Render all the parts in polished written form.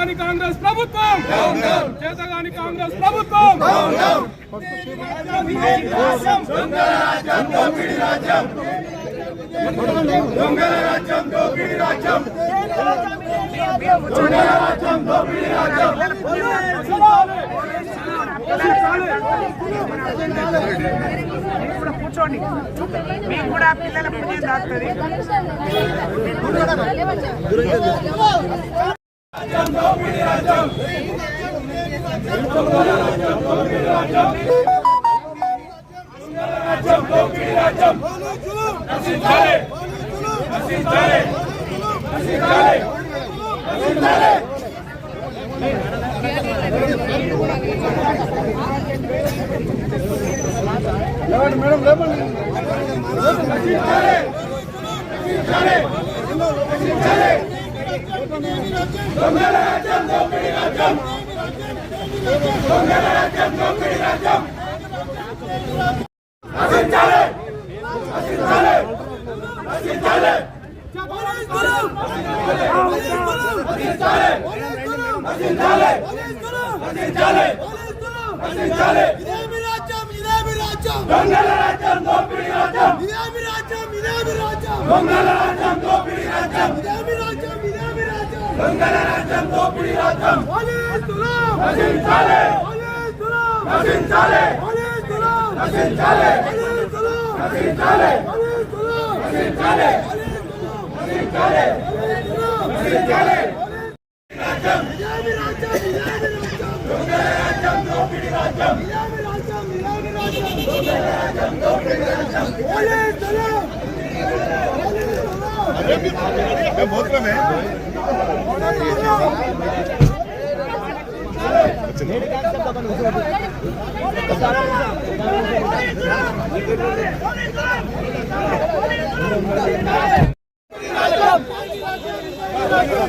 చేతగాని కాంగ్రెస్ ప్రభుత్వం చేతగాని కాంగ్రెస్ ప్రభుత్వం దొంగల రాజ్యం దోపిడీ రాజ్యం దొంగల రాజ్యం దోపిడీ రాజ్యం దొంగల రాజ్యం దోపిడీ రాజ్యం కూర్చోండి మీకు కూడా పిల్లల పుణ్యం దాస్తుంది మేడం దొంగల రాజ్యం దోపిడీ రాజ్యం దొంగల రాజ్యం దోపిడీ రాజ్యం నశించాలి నశించాలి నశించాలి నశించాలి నశించాలి నశించాలి దొంగల రాజ్యం దోపిడీ రాజ్యం దొంగల రాజ్యం దోపిడీ రాజ్యం దొంగల రాజ్యం దోపిడీ రాజ్యం నశించాలి నశించాలి నశించాలి నశించాలి నశించాలి నశించాలి నశించాలి రాజ్యం దొంగల రాజ్యం దోపిడీ రాజ్యం దొంగల రాజ్యం దోపిడీ రాజ్యం మాత్రమే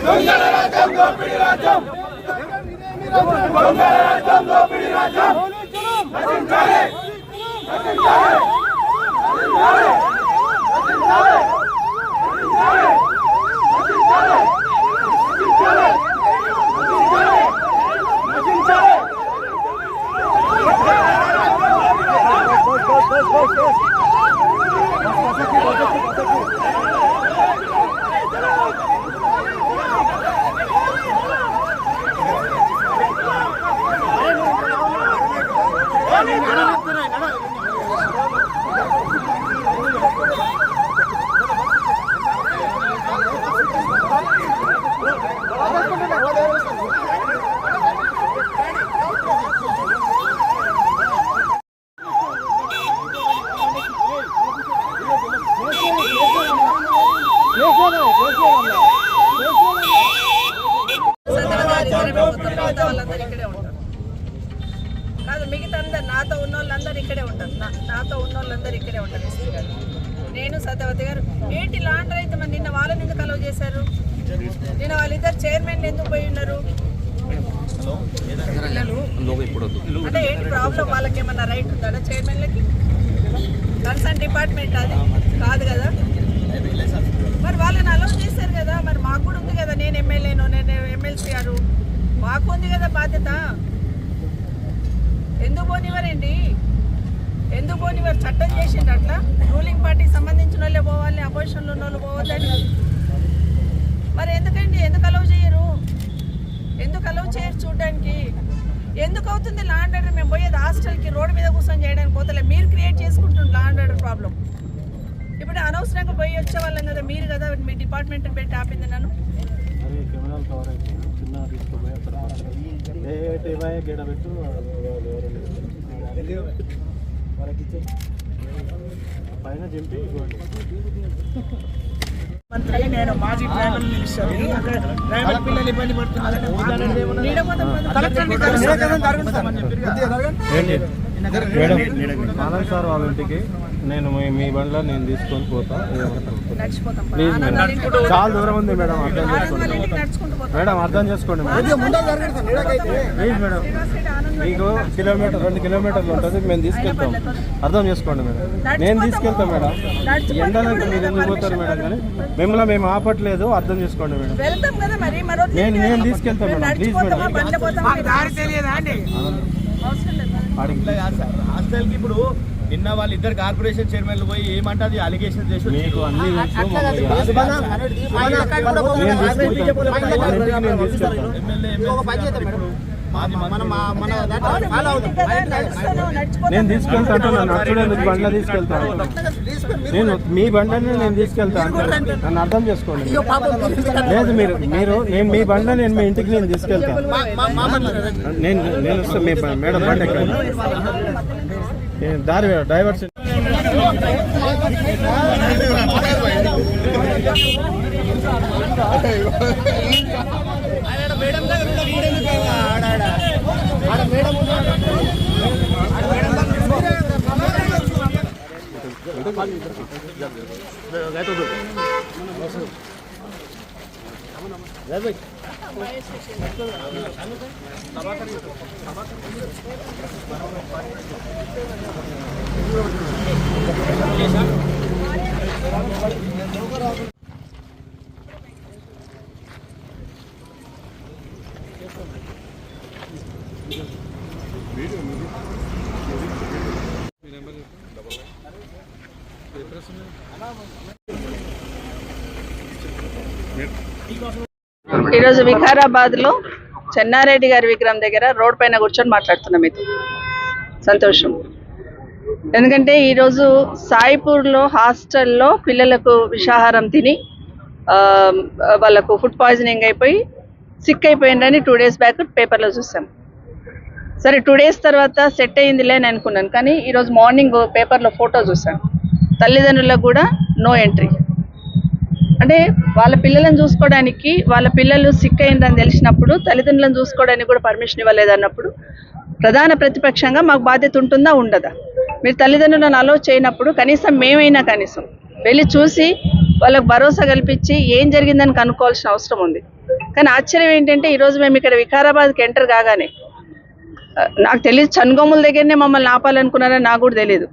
దొంగల రాజ్యం దోపిడీ రాజ్యం దొంగల రాజ్యం దోపిడీ రాజ్యం నశించాలి నశించాలి నశించాలి కాదు మిగతా అందరు నాతో ఉన్న వాళ్ళందరూ ఇక్కడే ఉంటారు నేను సత్యవతి గారు ఏంటి లాండర్ అయితే మరి నిన్న వాళ్ళని ఎందుకు అలౌ చేశారు నిన్న వాళ్ళిద్దరు చైర్మన్ ఎందుకు పోయి ఉన్నారు అంటే ఏంటి ప్రాబ్లం వాళ్ళకి ఏమన్నా రైట్ ఉందా చైర్మన్లకి కన్సర్న్ డిపార్ట్మెంట్ అది కాదు కదా మరి వాళ్ళని అలౌ చేశారు కదా మరి మాకు కూడా ఉంది కదా నేను ఎమ్మెల్యేను నేను ఎమ్మెల్సీ గారు మాకు ఉంది కదా బాధ్యత ఎందుకు పోనివ్వరండి ఎందుకు పోనివ్వరు చట్టం చేసిండ్రు అట్లా రూలింగ్ పార్టీకి సంబంధించిన వాళ్ళే పోవాలి అపోజిషన్లో ఉన్న వాళ్ళు పోవద్దని మరి ఎందుకండి ఎందుకు అలౌ చేయరు చూడడానికి ఎందుకు అవుతుంది లా అండ్ ఆర్డర్ మేము పోయేది హాస్టల్కి రోడ్డు మీద కూర్చొని చేయడానికి పోతలే మీరు క్రియేట్ చేసుకుంటున్నారు లా అండ్ ఆర్డర్ ప్రాబ్లం ఇప్పుడు అనవసరంగా పోయి వచ్చే వాళ్ళం కదా మీరు కదా మీ డిపార్ట్మెంట్ పెట్టి ఆపింది నన్ను పైన చెప్పి మంత్రి నేను మాజీ ట్రైబల్ మినిస్టర్ ట్రైబల్ పిల్లలు ఇబ్బంది పడుతున్నారు సార్ వాళ్ళ ఇంటికి నేను మీ బండ్లో నేను తీసుకొని పోతా ప్లీజ్ మేడం చాలా దూరం ఉంది మేడం అర్థం చేసుకోండి మేడం అర్థం చేసుకోండి ప్లీజ్ మేడం మీకు కిలోమీటర్ 2 కిలోమీటర్లు ఉంటుంది, మేము తీసుకెళ్తాం. అర్థం చేసుకోండి మేడం, నేను తీసుకెళ్తాం మేడం. ఎండలకు మీరు ఎందుకు పోతారు మేడం? కానీ మిమ్మల్ని మేము ఆపట్లేదు, అర్థం చేసుకోండి మేడం. వెళ్తాం కదా మరి, మరో నేను తీసుకెళ్తాను మేడం, ప్లీజ్ మేడం. దారి తెలియదా అండి? హాస్టల్కి ఇప్పుడు నిన్న వాళ్ళిద్దరు కార్పొరేషన్ చైర్మన్లు పోయి ఏమంటే అలిగేషన్ చేసి మీకు అన్ని తెలుసు, నేను తీసుకెళ్తాను. నడుచుడేందుకు బండ్లో తీసుకెళ్తాను నేను, మీ బండ్లని నేను తీసుకెళ్తాను. నన్ను అర్థం చేసుకోండి. లేదు మీరు నేను మీ బండ్లో నేను మీ ఇంటికి నేను తీసుకెళ్తాను. నేను వస్తాను. మీ మేడం బండి ఎక్కడ దారి డైవర్షన్. ఈరోజు వికారాబాద్లో చెన్నారెడ్డి గారి విగ్రహం దగ్గర రోడ్ పైన కూర్చొని మాట్లాడుతున్నాం మీతో. సంతోషం. ఎందుకంటే ఈరోజు సాయిపూర్లో హాస్టల్లో పిల్లలకు విషాహారం తిని వాళ్ళకు ఫుడ్ పాయిజనింగ్ అయిపోయి సిక్ అయిపోయిందని 2 days బ్యాక్ పేపర్లో చూసాం. సరే 2 days తర్వాత సెట్ అయ్యిందిలే అని అనుకున్నాను. కానీ ఈరోజు మార్నింగ్ పేపర్లో ఫోటో చూసాను. తల్లిదండ్రులకు కూడా నో ఎంట్రీ. అంటే వాళ్ళ పిల్లలను చూసుకోవడానికి, వాళ్ళ పిల్లలు సిక్ అయిందని తెలిసినప్పుడు తల్లిదండ్రులను చూసుకోవడానికి కూడా పర్మిషన్ ఇవ్వలేదన్నప్పుడు ప్రధాన ప్రతిపక్షంగా మాకు బాధ్యత ఉంటుందా ఉండదా? మీరు తల్లిదండ్రులను అలో చేయనప్పుడు కనీసం మేమైనా కనీసం వెళ్ళి చూసి వాళ్ళకు భరోసా కల్పించి ఏం జరిగిందని కనుక్కోవాల్సిన అవసరం ఉంది. కానీ ఆశ్చర్యం ఏంటంటే ఈరోజు మేము ఇక్కడ వికారాబాద్కి ఎంటర్ కాగానే, నాకు తెలియదు చనుగోముల దగ్గరనే మమ్మల్ని ఆపాలనుకున్నారని నాకు కూడా తెలియదు.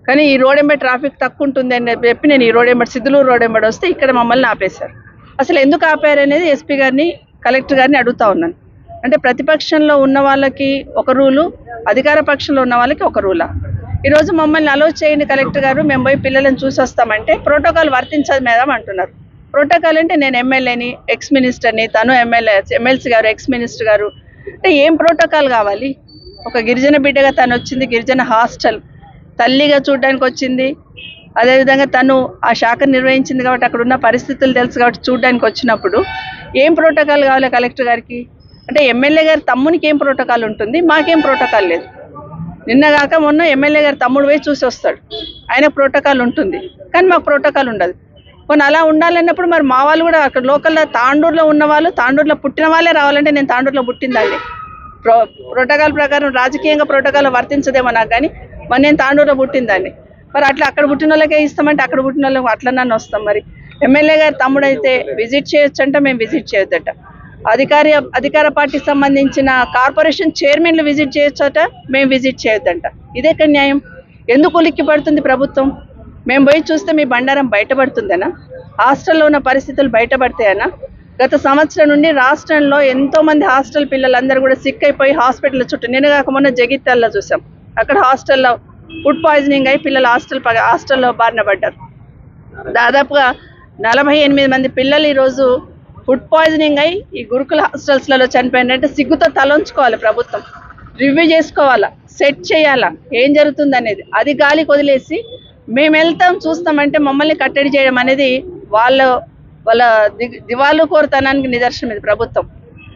కానీ ఈ రోడ్ ఎంబడి ట్రాఫిక్ తక్కువ ఉంటుంది అని చెప్పి నేను ఈ రోడ్ ఎంబడి సిద్ధులూరు రోడ్ ఎంబడి వస్తే ఇక్కడ మమ్మల్ని ఆపేశారు. అసలు ఎందుకు ఆపారు అనేది ఎస్పీ గారిని, కలెక్టర్ గారిని అడుగుతా ఉన్నాను. అంటే ప్రతిపక్షంలో ఉన్న వాళ్ళకి ఒక రూలు, అధికార పక్షంలో ఉన్న వాళ్ళకి ఒక రూలా? ఈరోజు మమ్మల్ని అలో చేయండి కలెక్టర్ గారు, మేము పోయి పిల్లలను చూసి వస్తామంటే ప్రోటోకాల్ వర్తించదు మేడం అంటున్నారు. ప్రోటోకాల్ అంటే నేను ఎమ్మెల్యేని, ఎక్స్ మినిస్టర్ని, తను ఎమ్మెల్సీ గారు, ఎక్స్ మినిస్టర్ గారు, అంటే ఏం ప్రోటోకాల్ కావాలి? ఒక గిరిజన బిడ్డగా తను వచ్చింది, గిరిజన హాస్టల్ తల్లిగా చూడడానికి వచ్చింది. అదేవిధంగా తను ఆ శాఖను నిర్వహించింది కాబట్టి అక్కడ ఉన్న పరిస్థితులు తెలుసు కాబట్టి చూడడానికి వచ్చినప్పుడు ఏం ప్రోటోకాల్ కావాలి కలెక్టర్ గారికి? అంటే ఎమ్మెల్యే గారి తమ్మునికి ఏం ప్రోటోకాల్ ఉంటుంది, మాకేం ప్రోటోకాల్ లేదు. నిన్నగాక మొన్న ఎమ్మెల్యే గారి తమ్ముడు పోయి చూసి వస్తాడు, ఆయన ప్రోటోకాల్ ఉంటుంది, కానీ మాకు ప్రోటోకాల్ ఉండదు. కొన్ని అలా ఉండాలన్నప్పుడు మరి మా వాళ్ళు కూడా అక్కడ లోకల్లో తాండూరులో ఉన్న వాళ్ళు, తాండూరులో పుట్టిన వాళ్ళే రావాలంటే నేను తాండూరులో పుట్టిందండి. ప్రోటోకాల్ ప్రకారం రాజకీయంగా ప్రోటోకాల్ వర్తించదేమో నాకు, కానీ మరి నేను తాండూరులో పుట్టిందాన్ని. మరి అట్లా అక్కడ పుట్టిన వాళ్ళకే ఇస్తామంటే అక్కడ పుట్టిన వాళ్ళకి అట్లా నన్ను వస్తాం. మరి ఎమ్మెల్యే గారు తమ్ముడు అయితే విజిట్ చేయొచ్చంట, మేము విజిట్ చేయొద్దట. అధికార పార్టీకి సంబంధించిన కార్పొరేషన్ చైర్మన్లు విజిట్ చేయొచ్చట, మేము విజిట్ చేయొద్దంట. ఇదే న్యాయం? ఎందుకు ఉలిక్కి పడుతుంది ప్రభుత్వం? మేము పోయి చూస్తే మీ బండారం బయటపడుతుందనా? హాస్టల్లో ఉన్న పరిస్థితులు బయటపడతాయనా? గత సంవత్సరం నుండి రాష్ట్రంలో ఎంతోమంది హాస్టల్ పిల్లలందరూ కూడా సిక్ అయిపోయి హాస్పిటల్ చుట్టూ, నిన్నగాక మొన్న జగిత్యాలలో చూసాం, అక్కడ హాస్టల్లో ఫుడ్ పాయిజనింగ్ అయి పిల్లలు హాస్టల్లో బారిన పడ్డారు. దాదాపుగా 48 మంది పిల్లలు ఈరోజు ఫుడ్ పాయిజనింగ్ అయి ఈ గురుకుల హాస్టల్స్లలో చనిపోయిందంటే సిగ్గుతో తలంచుకోవాలి ప్రభుత్వం. రివ్యూ చేసుకోవాలా, సెట్ చేయాలా ఏం జరుగుతుంది అనేది. అది గాలికి వదిలేసి మేము వెళ్తాం చూస్తామంటే మమ్మల్ని కట్టడి చేయడం అనేది వాళ్ళ దివాలు కోరుతనానికి నిదర్శనం ఇది ప్రభుత్వం.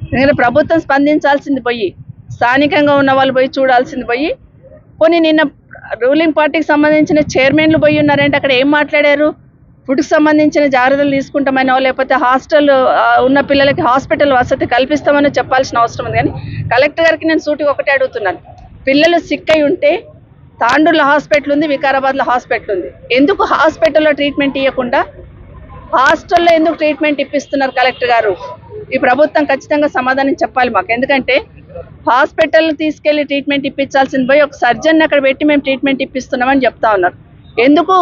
ఎందుకంటే ప్రభుత్వం స్పందించాల్సింది పోయి, స్థానికంగా ఉన్న వాళ్ళు పోయి చూడాల్సింది పోయి, పోనీ నిన్న రూలింగ్ పార్టీకి సంబంధించిన చైర్మన్లు పోయి ఉన్నారంటే అక్కడ ఏం మాట్లాడారు? ఫుడ్కి సంబంధించిన జాగ్రత్తలు తీసుకుంటామనో లేకపోతే హాస్టల్ ఉన్న పిల్లలకి హాస్పిటల్ వసతి కల్పిస్తామని చెప్పాల్సిన అవసరం ఉంది. కానీ కలెక్టర్ గారికి నేను సూటిగా ఒకటే అడుగుతున్నాను, పిల్లలు సిక్ అయి ఉంటే తాండూరులో హాస్పిటల్ ఉంది, వికారాబాద్లో హాస్పిటల్ ఉంది, ఎందుకు హాస్పిటల్లో ట్రీట్మెంట్ ఇవ్వకుండా హాస్టల్లో ఎందుకు ట్రీట్మెంట్ ఇప్పిస్తున్నారు కలెక్టర్ గారు? ఈ ప్రభుత్వం ఖచ్చితంగా సమాధానం చెప్పాలి మాకు. ఎందుకంటే హాస్పిటల్ తీసుకెళ్లి ట్రీట్మెంట్ ఇప్పించాల్సింది పోయి ఒక సర్జన్ అక్కడ పెట్టి మేము ట్రీట్మెంట్ ఇప్పిస్తున్నామని చెప్తా ఉన్నారు. ఎందుకు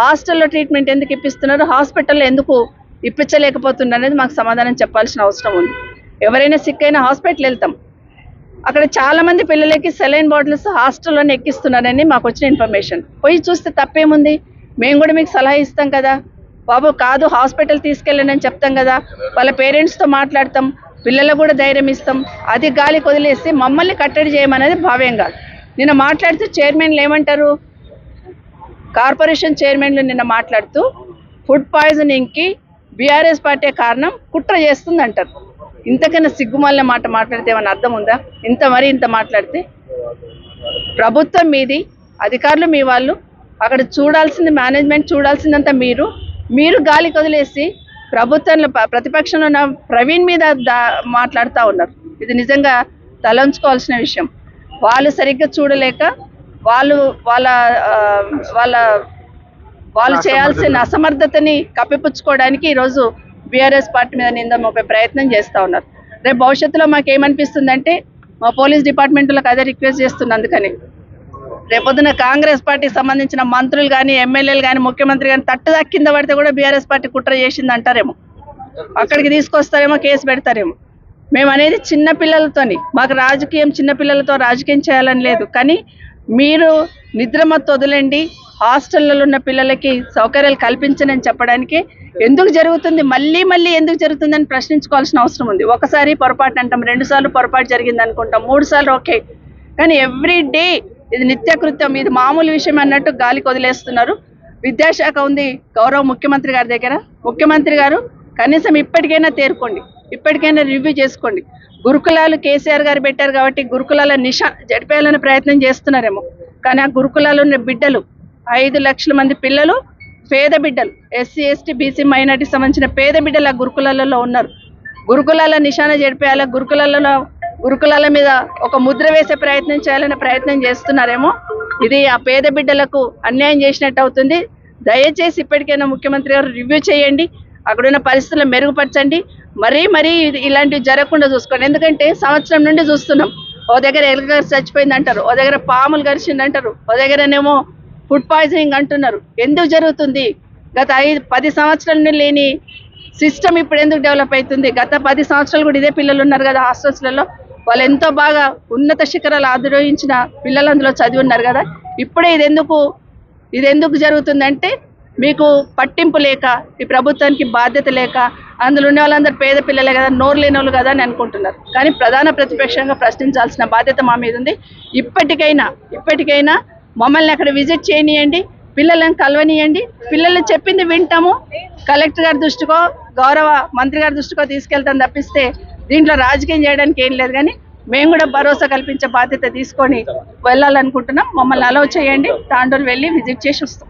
హాస్టల్లో ట్రీట్మెంట్ ఎందుకు ఇప్పిస్తున్నారు, హాస్పిటల్లో ఎందుకు ఇప్పించలేకపోతున్నారు అనేది మాకు సమాధానం చెప్పాల్సిన అవసరం ఉంది. ఎవరైనా సిక్ అయినా హాస్పిటల్ వెళ్తాం, అక్కడ చాలా మంది పిల్లలకి సెలైన్ బాటిల్స్ హాస్టల్లోనే ఎక్కిస్తున్నారని మాకు వచ్చిన ఇన్ఫర్మేషన్. పోయి చూస్తే తప్పేముంది, మేము కూడా మీకు సలహా ఇస్తాం కదా బాబు, కాదు హాస్పిటల్ తీసుకెళ్ళండి అని చెప్తాం కదా, వాళ్ళ పేరెంట్స్తో మాట్లాడతాం, పిల్లలకు కూడా ధైర్యం ఇస్తాం. అది గాలికి వదిలేసి మమ్మల్ని కట్టడి చేయమనేది భావ్యం కాదు. నిన్న మాట్లాడుతూ చైర్మన్లు ఏమంటారు, కార్పొరేషన్ చైర్మన్లు నిన్న మాట్లాడుతూ ఫుడ్ పాయిజనింగ్కి బీఆర్ఎస్ పార్టీ కారణం, కుట్ర చేస్తుంది అంటారు. ఇంతకన్నా సిగ్గుమాలిన మాట మాట్లాడితే ఏమైనా అర్థం ఉందా? ఇంత మాట్లాడితే ప్రభుత్వం మీది, అధికారులు మీ వాళ్ళు, అక్కడ చూడాల్సింది మేనేజ్మెంట్, చూడాల్సిందంతా మీరు గాలికి వదిలేసి ప్రభుత్వంలో ప్రతిపక్షంలో ఉన్న ప్రవీణ్ మీద మాట్లాడుతూ ఉన్నారు. ఇది నిజంగా తలంచుకోవాల్సిన విషయం. వాళ్ళు సరిగ్గా చూడలేక వాళ్ళు చేయాల్సిన అసమర్థతని కప్పిపుచ్చుకోవడానికి ఈరోజు బీఆర్ఎస్ పార్టీ మీద నింద మోపే ప్రయత్నం చేస్తూ ఉన్నారు. రేపు భవిష్యత్తులో మాకేమనిపిస్తుందంటే, మా పోలీస్ డిపార్ట్మెంట్లకు అదే రిక్వెస్ట్ చేస్తున్నా. అందుకని రేపొద్దున కాంగ్రెస్ పార్టీకి సంబంధించిన మంత్రులు కానీ, ఎమ్మెల్యేలు కానీ, ముఖ్యమంత్రి కానీ తట్టుదా కింద పడితే కూడా బీఆర్ఎస్ పార్టీ కుట్ర చేసింది అంటారేమో, అక్కడికి తీసుకొస్తారేమో, కేసు పెడతారేమో. మేము అనేది చిన్నపిల్లలతోని, మాకు రాజకీయం చిన్నపిల్లలతో రాజకీయం చేయాలని లేదు. కానీ మీరు నిద్రమత్తు వదిలేండి, హాస్టళ్లలో ఉన్న పిల్లలకి సౌకర్యాలు కల్పించనని చెప్పడానికి ఎందుకు జరుగుతుంది, మళ్ళీ ఎందుకు జరుగుతుందని ప్రశ్నించుకోవాల్సిన అవసరం ఉంది. ఒకసారి పొరపాటు అంటాం, 2 సార్లు పొరపాటు జరిగింది అనుకుంటాం, 3 సార్లు ఓకే, కానీ ఎవ్రీ డే ఇది నిత్యకృత్యం, ఇది మామూలు విషయం అన్నట్టు గాలికి వదిలేస్తున్నారు. విద్యాశాఖ ఉంది గౌరవ ముఖ్యమంత్రి గారి దగ్గర. ముఖ్యమంత్రి గారు కనీసం ఇప్పటికైనా తేరుకోండి, ఇప్పటికైనా రివ్యూ చేసుకోండి. గురుకులాలు కేసీఆర్ గారు పెట్టారు కాబట్టి గురుకులాల జడిపేయాలని ప్రయత్నం చేస్తున్నారేమో, కానీ ఆ గురుకులాలు ఉన్న బిడ్డలు 5 లక్షల మంది పిల్లలు, పేద బిడ్డలు, ఎస్సీ ఎస్టీ బీసీ మైనార్టీకి సంబంధించిన పేద బిడ్డలు ఆ గురుకులాలలో ఉన్నారు. గురుకులాల నిశాన జడిపేయాల, గురుకులాల మీద ఒక ముద్ర వేసే ప్రయత్నం చేయాలనే ప్రయత్నం చేస్తున్నారేమో. ఇది ఆ పేద బిడ్డలకు అన్యాయం చేసినట్టు అవుతుంది. దయచేసి ఇప్పటికైనా ముఖ్యమంత్రి గారు రివ్యూ చేయండి, అక్కడున్న పరిస్థితులను మెరుగుపరచండి, మరీ ఇలాంటివి జరగకుండా చూసుకోండి. ఎందుకంటే సంవత్సరం నుండి చూస్తున్నాం, ఓ దగ్గర ఎలుక చచ్చిపోయింది అంటారు, ఓ దగ్గర పాములు గరిచింది అంటారు, ఓ దగ్గరనేమో ఫుడ్ పాయిజనింగ్ అంటున్నారు. ఎందుకు జరుగుతుంది? గత 10 సంవత్సరాల నుండి లేని సిస్టమ్ ఇప్పుడు ఎందుకు డెవలప్ అవుతుంది? గత 10 సంవత్సరాలు కూడా ఇదే పిల్లలు ఉన్నారు కదా హాస్టల్స్లలో, వాళ్ళు ఎంతో బాగా ఉన్నత శిఖరాలు ఆధిరోహించిన పిల్లలు అందులో చదివి ఉన్నారు కదా. ఇప్పుడే ఇది ఎందుకు జరుగుతుందంటే మీకు పట్టింపు లేక, ఈ ప్రభుత్వానికి బాధ్యత లేక, అందులో ఉన్న వాళ్ళందరూ పేద పిల్లలే కదా, నోరు లేని వాళ్ళు కదా అని అనుకుంటున్నారు. కానీ ప్రధాన ప్రతిపక్షంగా ప్రశ్నించాల్సిన బాధ్యత మా మీద ఉంది. ఇప్పటికైనా మమ్మల్ని అక్కడ విజిట్ చేయనియండి, పిల్లలను కలవనియండి, పిల్లలు చెప్పింది వింటాము. కలెక్టర్ గారి దృష్టికో, గౌరవ మంత్రి గారి దృష్టికో తీసుకెళ్తాం తప్పిస్తే దీంట్లో రాజకీయం చేయడానికి ఏం లేదు. కానీ మేము కూడా భరోసా కల్పించే బాధ్యత తీసుకొని వెళ్ళాలనుకుంటున్నాం. మమ్మల్ని అలౌ చేయండి, తాండూరు వెళ్ళి విజిట్ చేసి వస్తాం.